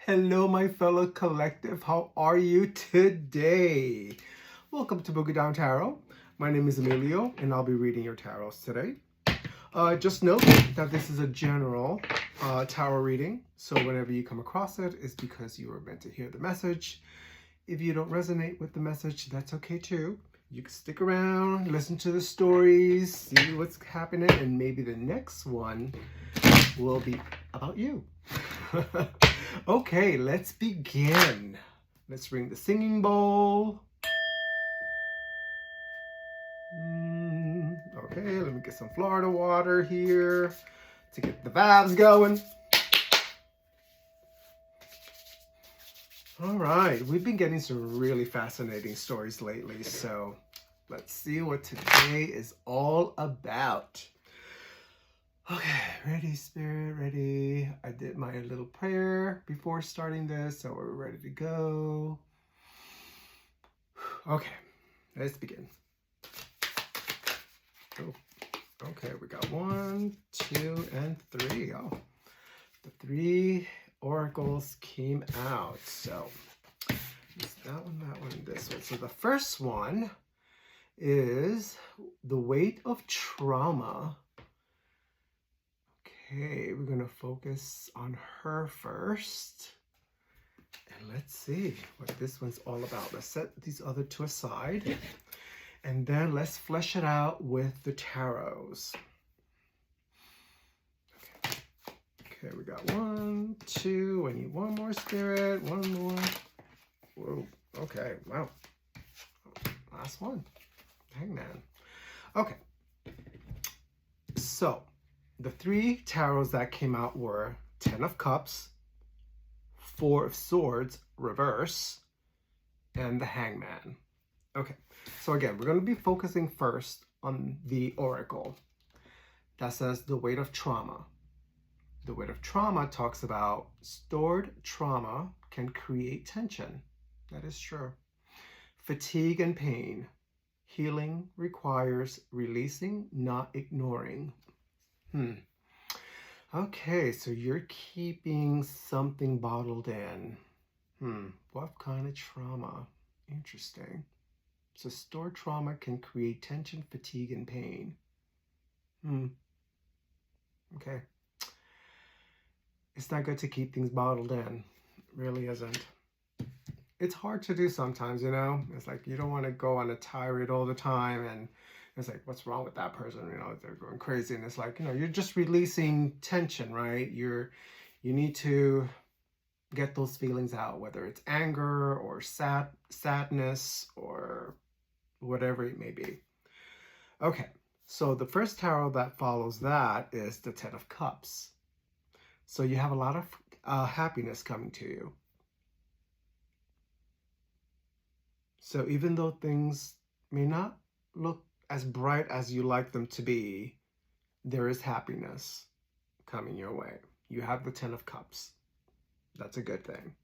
Hello, my fellow collective. How are you today? Welcome to Boogie Down Tarot. My name is Emilio, and I'll be reading your tarots today. Just note that this is a general tarot reading, so whenever you come across it, it's because you were meant to hear the message. If you don't resonate with the message, that's okay too. You can stick around, listen to the stories, see what's happening, and maybe the next one will be about you. Okay, let's begin. Let's ring the singing bowl. Okay, let me get some Florida water here to get the vibes going. All right, we've been getting some really fascinating stories lately, so let's see what today is all about. Okay, ready, Spirit, ready. I did my little prayer before starting this, so we're ready to go. Okay, let's begin. Oh, okay, we got 1, 2, and 3. Oh, the 3 oracles came out. So, it's that one, and this one. So the first one is the weight of trauma. Okay, we're going to focus on her first. And let's see what this one's all about. Let's set these other two aside. And then let's flesh it out with the tarots. Okay, we got 1, 2. I need one more, Spirit. One more. Whoa. Okay, wow. Last one. Hangman. Okay. So, the 3 tarots that came out were 10 of Cups, 4 of Swords, reverse, and the Hangman. Okay, so again, we're going to be focusing first on the oracle that says the weight of trauma. The weight of trauma talks about stored trauma can create tension. That is true. Fatigue and pain. Healing requires releasing, not ignoring. Okay, so you're keeping something bottled in. What kind of trauma? Interesting. So stored trauma can create tension, fatigue, and pain. Okay. It's not good to keep things bottled in. It really isn't. It's hard to do sometimes, you know? It's like you don't want to go on a tirade all the time and it's like, what's wrong with that person? You know, they're going crazy. And it's like, you know, you're just releasing tension, right? You need to get those feelings out, whether it's anger or sadness or whatever it may be. Okay, so the first tarot that follows that is the 10 of Cups. So you have a lot of happiness coming to you. So even though things may not look as bright as you like them to be, there is happiness coming your way. You have the 10 of Cups. That's a good thing.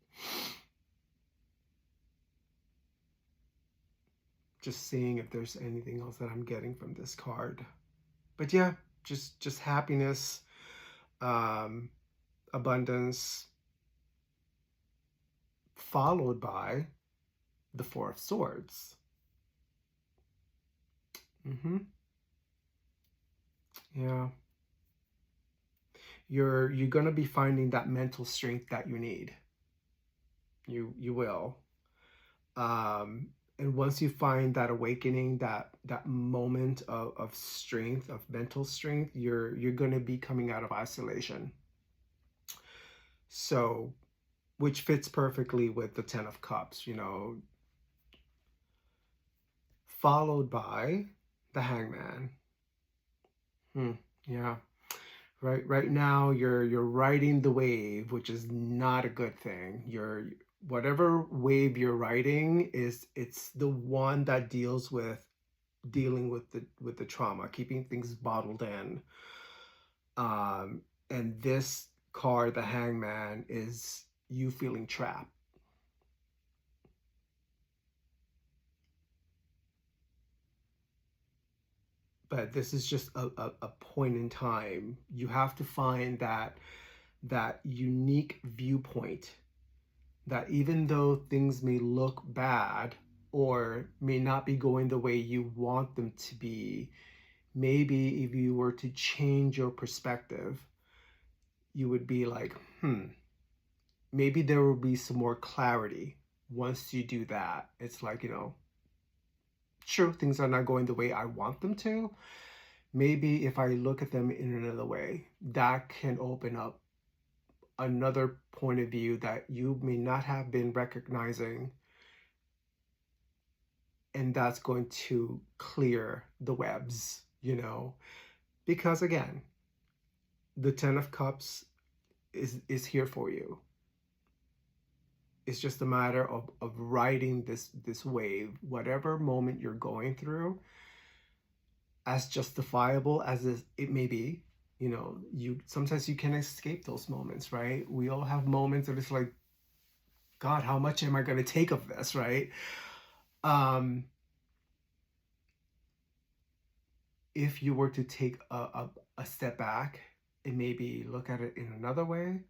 Just seeing if there's anything else that I'm getting from this card. But yeah, just happiness, abundance, followed by the 4 of Swords. Yeah. You're going to be finding that mental strength that you need. You will. And once you find that awakening, that moment of strength, of mental strength, you're going to be coming out of isolation. So, which fits perfectly with the 10 of Cups, you know, followed by the Hangman. Yeah. Right now you're riding the wave, which is not a good thing. Whatever wave you're riding it's the one that dealing with the trauma, keeping things bottled in. And this card, the Hangman, is you feeling trapped. But this is just a point in time. You have to find that unique viewpoint that even though things may look bad or may not be going the way you want them to be, maybe if you were to change your perspective, you would be like, maybe there will be some more clarity once you do that. It's like, sure, things are not going the way I want them to. Maybe if I look at them in another way, that can open up another point of view that you may not have been recognizing. And that's going to clear the webs, because again, the Ten of Cups is here for you. It's just a matter of riding this wave, whatever moment you're going through, as justifiable as it may be. Sometimes you can escape those moments, right? We all have moments that it's like, God, how much am I going to take of this, right? If you were to take a step back and maybe look at it in another way,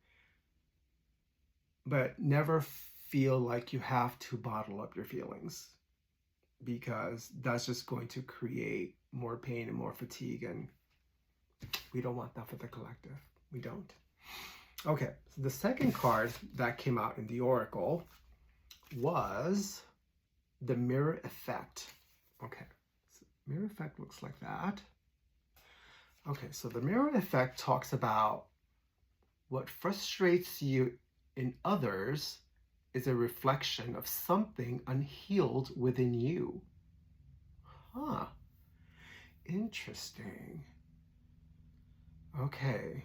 but never feel like you have to bottle up your feelings, because that's just going to create more pain and more fatigue, and we don't want that for the collective. We don't. Okay, so the second card that came out in the Oracle was the Mirror Effect. Okay, so Mirror Effect looks like that. Okay, so the Mirror Effect talks about what frustrates you in others is a reflection of something unhealed within you. Huh. Interesting. Okay.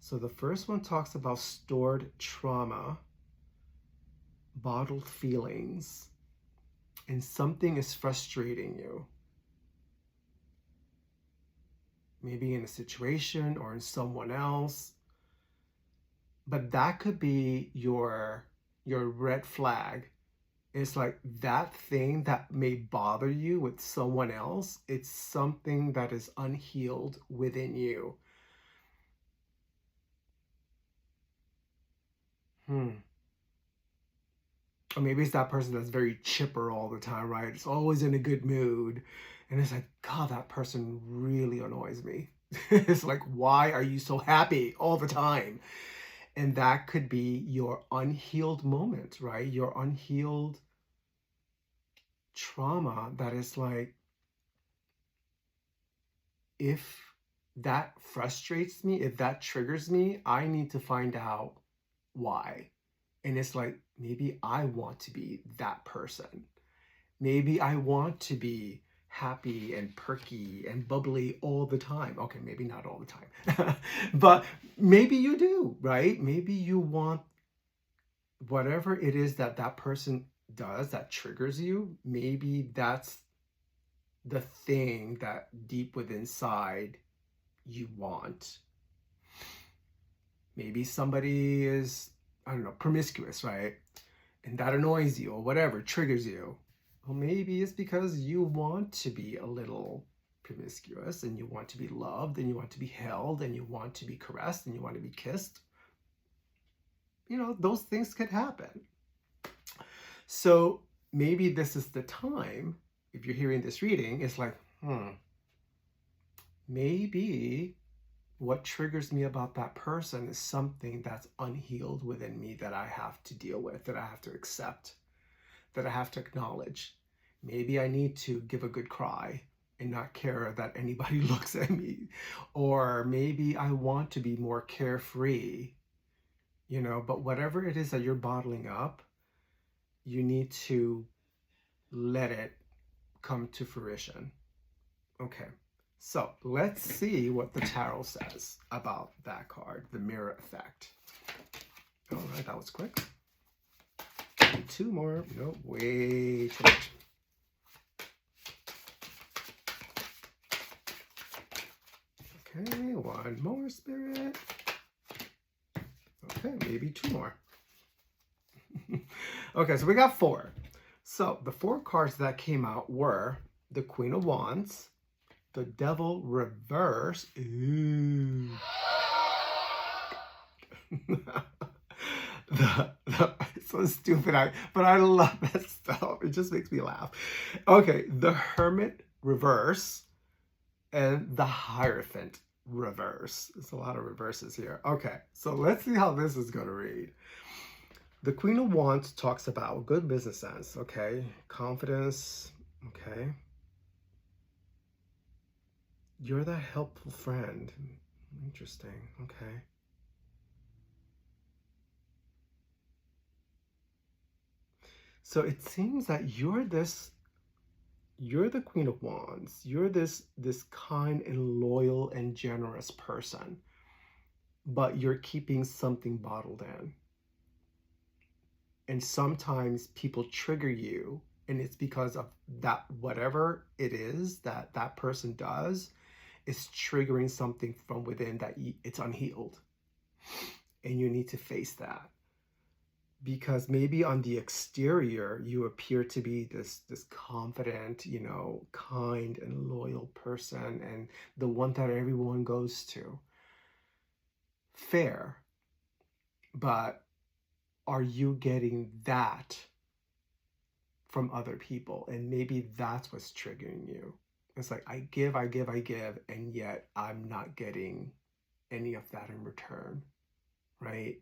So the first one talks about stored trauma, bottled feelings, and something is frustrating you. Maybe in a situation or in someone else. But that could be your red flag. It's like that thing that may bother you with someone else, it's something that is unhealed within you. Or maybe it's that person that's very chipper all the time, right? It's always in a good mood. And it's like, God, that person really annoys me. It's like, why are you so happy all the time? And that could be your unhealed moment, right? Your unhealed trauma that is like, if that frustrates me, if that triggers me, I need to find out why. And it's like, maybe I want to be that person. Maybe I want to be happy and perky and bubbly all the time. Okay, maybe not all the time. But maybe you do, right? Maybe you want whatever it is that that person does that triggers you. Maybe that's the thing that deep within inside you want. Maybe somebody is, I don't know, promiscuous, right? And that annoys you or whatever, triggers you. Well, maybe it's because you want to be a little promiscuous and you want to be loved and you want to be held and you want to be caressed and you want to be kissed. Those things could happen. So maybe this is the time, if you're hearing this reading, it's like, maybe what triggers me about that person is something that's unhealed within me that I have to deal with, that I have to accept, that I have to acknowledge. Maybe I need to give a good cry and not care that anybody looks at me. Or maybe I want to be more carefree, but whatever it is that you're bottling up, you need to let it come to fruition. Okay. So let's see what the tarot says about that card, the Mirror Effect. All right, that was quick. Two more. No, way too much. Okay, one more, Spirit. Okay, maybe two more. Okay, so we got four. So the four cards that came out were the Queen of Wands, the Devil reverse, ooh. it's so stupid, but I love that stuff. It just makes me laugh. Okay, the Hermit reverse and the Hierophant reverse. There's a lot of reverses here. Okay, so let's see how this is going to read. The Queen of Wands talks about good business sense, okay? Confidence, okay? You're that helpful friend. Interesting, okay. So it seems that you're the Queen of Wands. You're this kind and loyal and generous person, but you're keeping something bottled in. And sometimes people trigger you, and it's because of that, whatever it is that that person does is triggering something from within that it's unhealed. And you need to face that. Because maybe on the exterior you appear to be this confident, kind and loyal person, and the one that everyone goes to. Fair. But are you getting that from other people? And maybe that's what's triggering you. It's like, I give, and yet I'm not getting any of that in return, right?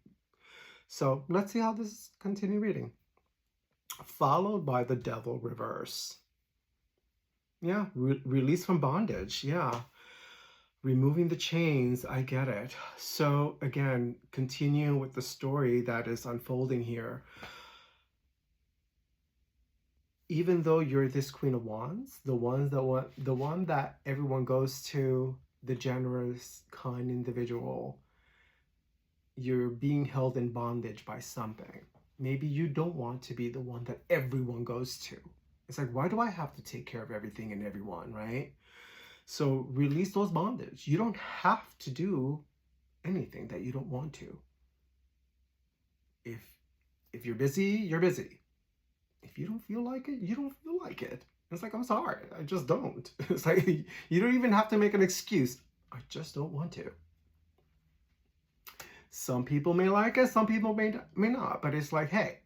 So let's see how this continue reading. Followed by the Devil reverse. Yeah, release from bondage. Yeah, removing the chains. I get it. So again, continue with the story that is unfolding here. Even though you're this Queen of Wands, the one that everyone goes to, the generous, kind individual, you're being held in bondage by something. Maybe you don't want to be the one that everyone goes to. It's like, why do I have to take care of everything and everyone, right? So release those bondage. You don't have to do anything that you don't want to. If you're busy, you're busy. If you don't feel like it, you don't feel like it. It's like, I'm sorry, I just don't. It's like, you don't even have to make an excuse. I just don't want to. Some people may like it, some people may not, but it's like, hey,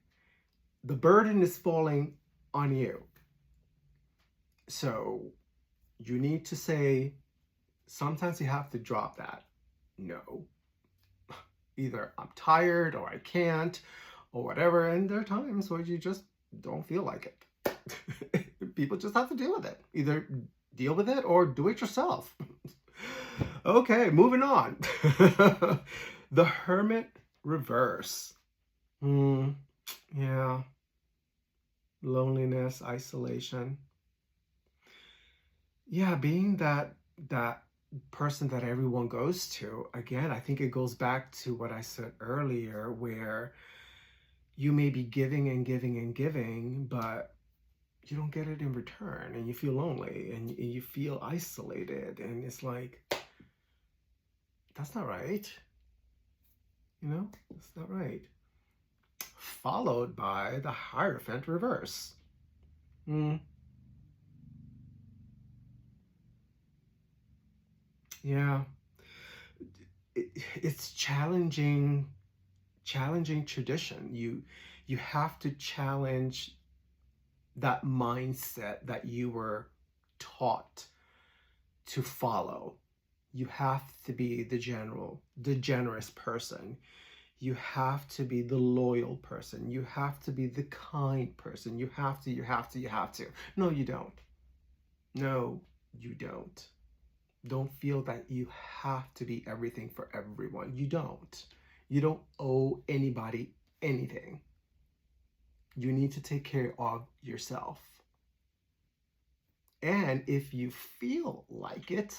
the burden is falling on you. So you need to say, sometimes you have to drop that. No. Either I'm tired or I can't or whatever. And there are times where you just don't feel like it. People just have to deal with it. Either deal with it or do it yourself. Okay, moving on. The Hermit reverse. Yeah. Loneliness, isolation. Yeah, being that person that everyone goes to. Again, I think it goes back to what I said earlier, where you may be giving and giving and giving, but you don't get it in return, and you feel lonely and you feel isolated, and it's like, that's not right. That's not right. Followed by the Hierophant reverse. Yeah. It's challenging tradition. You have to challenge that mindset that you were taught to follow. You have to be the generous person. You have to be the loyal person. You have to be the kind person. You have to. No, you don't. No, you don't. Don't feel that you have to be everything for everyone. You don't. You don't owe anybody anything. You need to take care of yourself. And if you feel like it,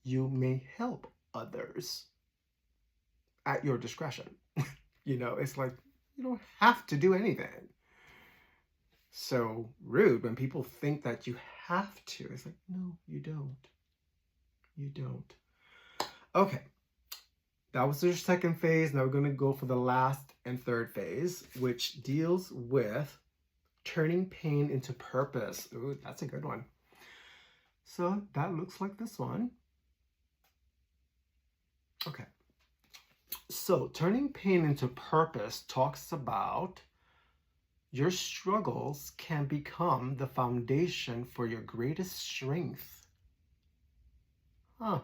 you may help others at your discretion. It's like, you don't have to do anything. So rude when people think that you have to. It's like, no, you don't. You don't. Okay. That was your second phase. Now we're going to go for the last and third phase, which deals with turning pain into purpose. Ooh, that's a good one. So that looks like this one. Okay. So, turning pain into purpose talks about your struggles can become the foundation for your greatest strength. Huh,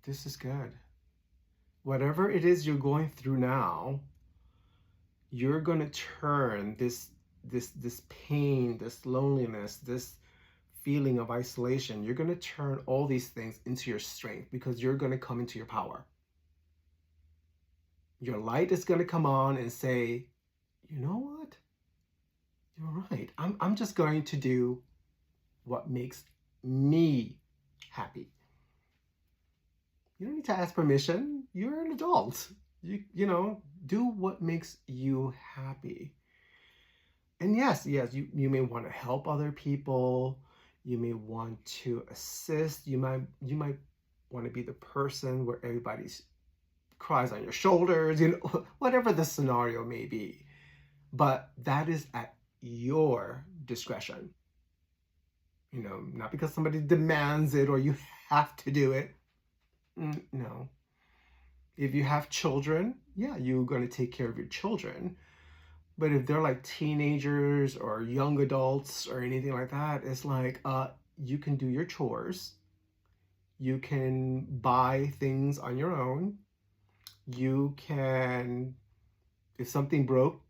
this is good. Whatever it is you're going through now, you're going to turn this pain, this loneliness, this feeling of isolation, you're going to turn all these things into your strength because you're going to come into your power. Your light is going to come on and say, you know what? You're right. I'm just going to do what makes me happy. You don't need to ask permission. You're an adult. You know, do what makes you happy. And yes, you may want to help other people. You may want to assist. You might want to be the person where everybody's cries on your shoulders, whatever the scenario may be. But that is at your discretion. Not because somebody demands it or you have to do it. No. If you have children, yeah, you're going to take care of your children. But if they're like teenagers or young adults or anything like that, it's like you can do your chores. You can buy things on your own. You can, if something broke,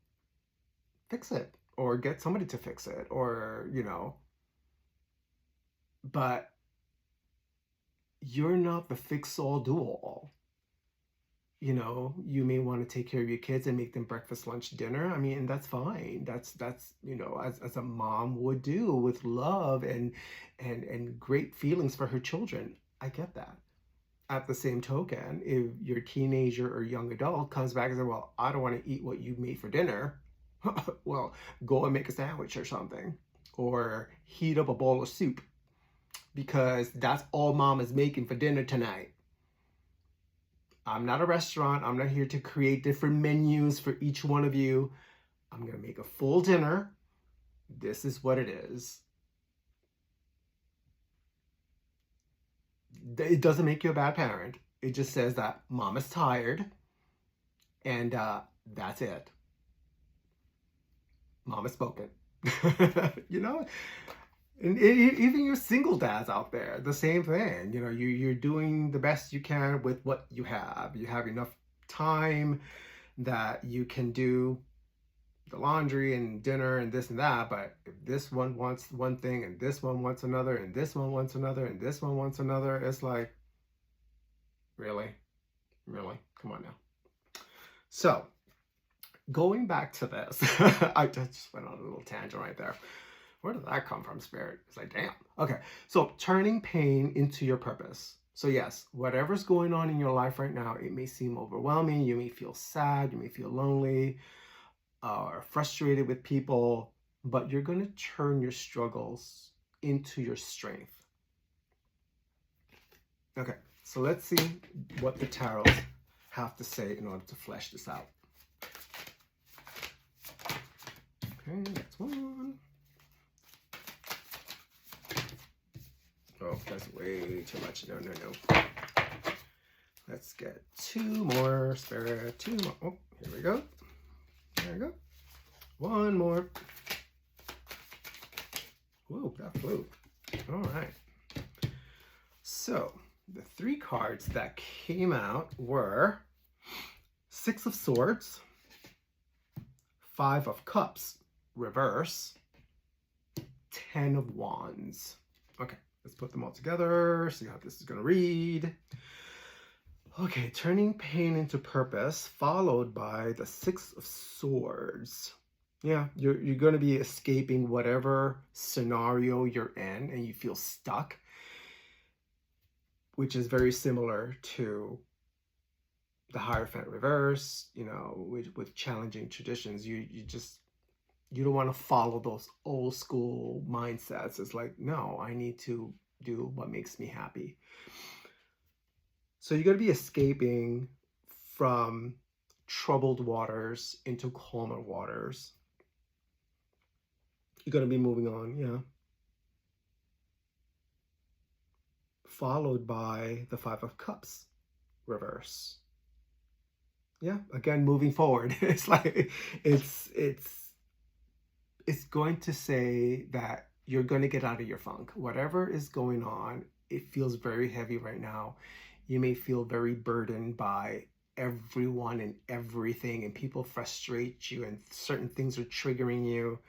fix it or get somebody to fix it or. But you're not the fix-all, do-all. You may want to take care of your kids and make them breakfast, lunch, dinner. I mean, that's fine. That's as a mom would do with love and great feelings for her children. I get that. At the same token, if your teenager or young adult comes back and says, well, I don't want to eat what you made for dinner, well, go and make a sandwich or something, or heat up a bowl of soup because that's all mom is making for dinner tonight. I'm not a restaurant. I'm not here to create different menus for each one of you. I'm going to make a full dinner. This is what it is. It doesn't make you a bad parent. It just says that mom is tired and that's it. Mom has spoken. you know? And even your single dads out there, the same thing. You're doing the best you can with what you have. You have enough time that you can do the laundry and dinner and this and that. But if this one wants one thing and this one wants another and this one wants another and this one wants another, it's like, really? Come on now. So, going back to this, I just went on a little tangent right there. Where did that come from, Spirit? It's like, damn. Okay, so turning pain into your purpose. So yes, whatever's going on in your life right now, it may seem overwhelming. You may feel sad. You may feel lonely or frustrated with people, but you're going to turn your struggles into your strength. Okay, so let's see what the tarots have to say in order to flesh this out. Okay, that's one. Oh, that's way too much. No. Let's get two more, Spirit. Two more. Oh, here we go. There we go. One more. Whoa, that flew. All right. So, the three cards that came out were Six of Swords, Five of Cups, reverse, 10 of Wands. Okay. Let's put them all together, see how this is going to read. Okay, turning pain into purpose, followed by the Six of Swords. Yeah, you're going to be escaping whatever scenario you're in and you feel stuck, which is very similar to the Hierophant reverse, with challenging traditions. You don't want to follow those old school mindsets. It's like, no, I need to do what makes me happy. So you're going to be escaping from troubled waters into calmer waters. You're going to be moving on, yeah. followed by the Five of Cups reverse. Yeah, again, moving forward. It's like it's going to say that you're going to get out of your funk. Whatever is going on, it feels very heavy right now. You may feel very burdened by everyone and everything, and people frustrate you, and certain things are triggering you.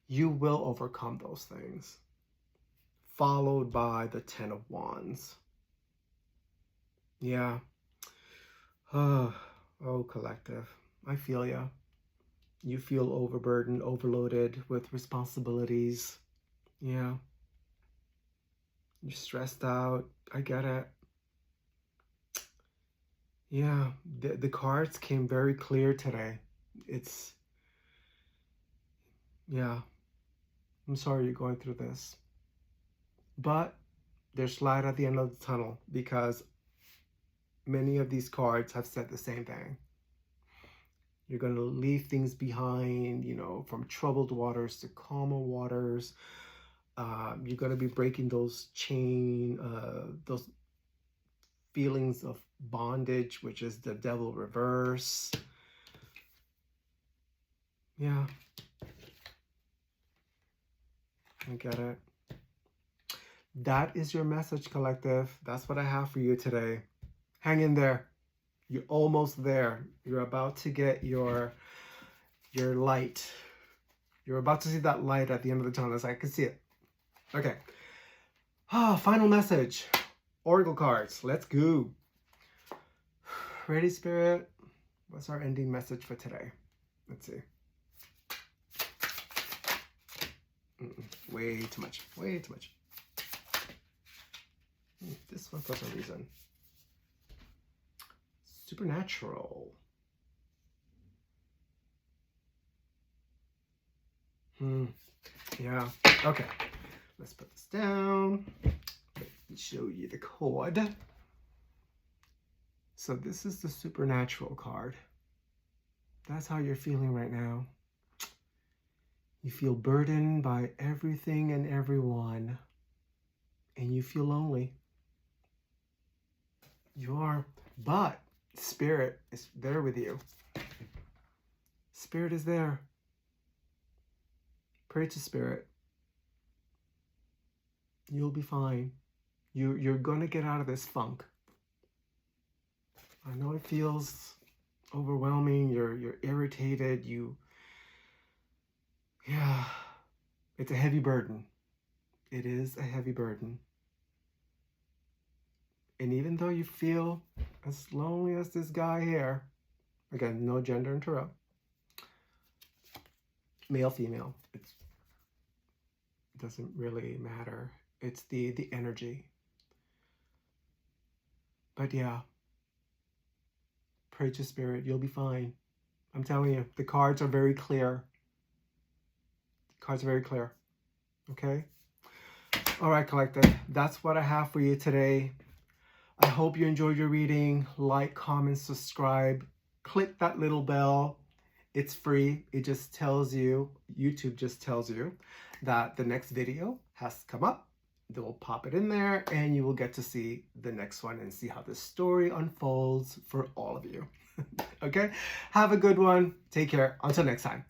You will overcome those things. Followed by the Ten of Wands. Yeah. Oh, collective. I feel ya. You feel overburdened, overloaded with responsibilities. Yeah. You're stressed out. I get it. Yeah. The cards came very clear today. Yeah. I'm sorry you're going through this. But there's light at the end of the tunnel, because many of these cards have said the same thing. You're going to leave things behind, from troubled waters to calmer waters. You're going to be breaking those those feelings of bondage, which is the Devil reverse. Yeah. I get it. That is your message, collective. That's what I have for you today. Hang in there. You're almost there. You're about to get your light. You're about to see that light at the end of the tunnel. As I can see it. Okay. Final message. Oracle cards. Let's go. Ready, Spirit? What's our ending message for today? Let's see. Way too much. Way too much. This one for some reason. Supernatural. Yeah. Okay. Let's put this down. Let me show you the cord. So this is the supernatural card. That's how you're feeling right now. You feel burdened by everything and everyone, and you feel lonely. You are, but Spirit is there with you. Spirit is there. Pray to Spirit. You'll be fine. You're going to get out of this funk. I know it feels overwhelming. You're irritated. Yeah, it's a heavy burden. It is a heavy burden. And even though you feel as lonely as this guy here, again, no gender interrupt, male, female, it doesn't really matter. It's the energy. But yeah, pray to Spirit. You'll be fine. I'm telling you, the cards are very clear. The cards are very clear. Okay? All right, collective. That's what I have for you today. I hope you enjoyed your reading. Like, comment, subscribe. Click that little bell. It's free. It just tells you, YouTube just tells you that the next video has come up. They'll pop it in there and you will get to see the next one and see how the story unfolds for all of you. Okay? Have a good one. Take care. Until next time.